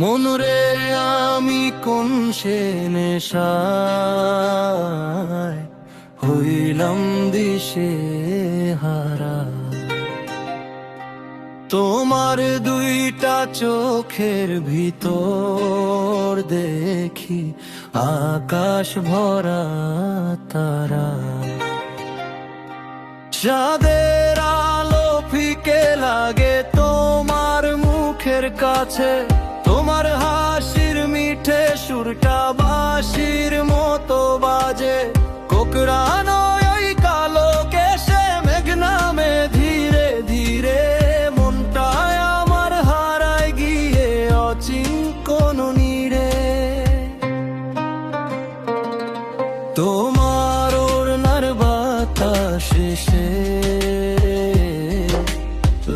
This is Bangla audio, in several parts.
মনরে আমি কোন সে নেশায় হইলাম দিশে হারা। তোমার দুইটা চোখের ভিতর দেখি আকাশ ভরা তারা। চাঁদের আলো ফিকে লাগে তোমার মুখের কাছে, তোমার হাসির মিঠে সুরটা বাঁশির মতো বাজে। কোকড়ানো ওই কালো কেশে মেঘ নামে ধীরে ধীরে, মনটায় আমার হারায় গিয়ে অচিন কোন নীড়ে। তোমার ওড়নার বাতাস এসে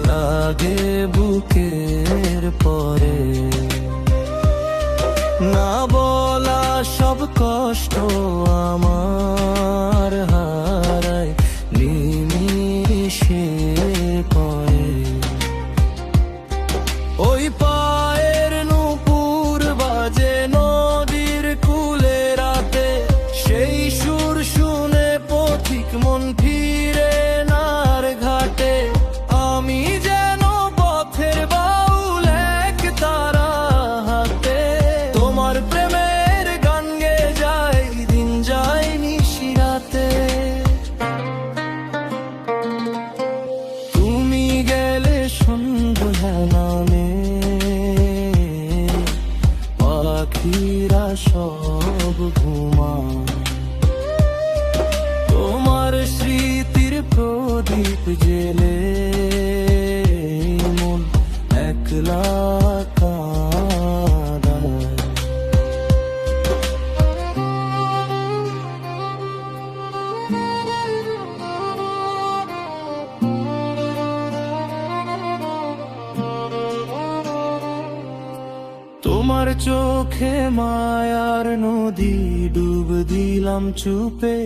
লাগে বুকের পরে, না বলা সব কষ্ট আমার হারায় নিমিষে পড়ে। ওই পায়ের নূপুর বাজে নদীর কূলে রাতে, সেই সুর শুনে পথিক মন ফিরে নার ঘাটে। আমি যেন পথের বাউল এক তারা হাতে, তোমার প্রেমের গান গেয়ে যায় দিন যায় নিশিরাতে। তুমি গেলে সন্ধ্যা নামে, পাখিরা সব ঘুমায়। তোমার স্মৃতির প্রদীপ জেলে মন একলা কাঁদায়। তোমার চোখে মায়ার নদী ডুব দিলাম চুপে,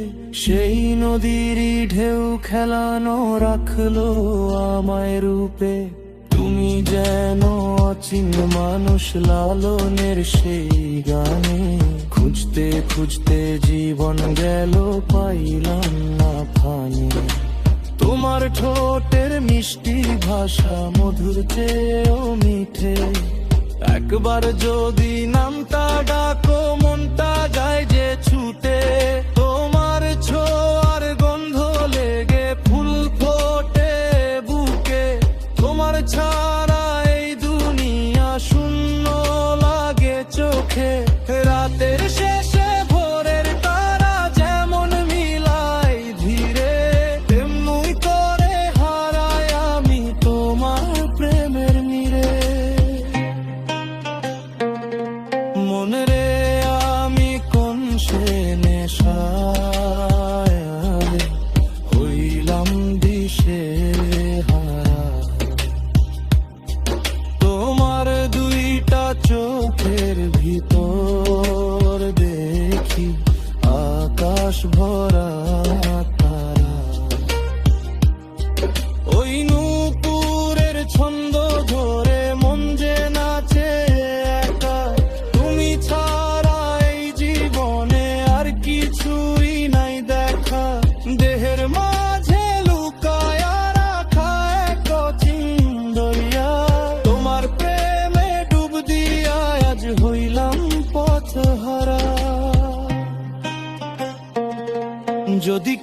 সেই নদীরই ঢেউ খেলানো রাখলো আমায় রূপে। তুমি যেন অচিন মানুষ লালনের সেই গানে, খুঁজতে খুঁজতে জীবন গেল পাইলাম না ফানে। তোমার ঠোঁটের মিষ্টি ভাষা মধুর চেয়েও মিঠে, একবার যদি নামটা ডাকো মনটা যায় যে ছুটে। তোমার ছোঁয়ার গন্ধ লেগে ফুল ফোটে বুকে, তোমার ছাড়া এই দুনিয়া শূন্য লাগে চোখে। রাতের শেষে ভোরের তারা যেমন মিলাই ধীরে, তেমনি করে হারাই আমি তোমার প্রেমের নীড়ে। মনরে আমি কোন সে নেশায় হইলাম দিশে হারা। তোমার দুইটা চোখের ভিতর দেখি আকাশ ভরা তারা। ওই নূপুরের ছন্দ ধরে মন যে নাচে একা, তুমি ছাড়া এই জীবনে আর কিছুই নাই দেখা। দেহের মাঝে লুকায় রাখা এক অচিন দরিয়া, তোমার প্রেমে ডুব দিয়া আজ হইলাম পথহারা। যদি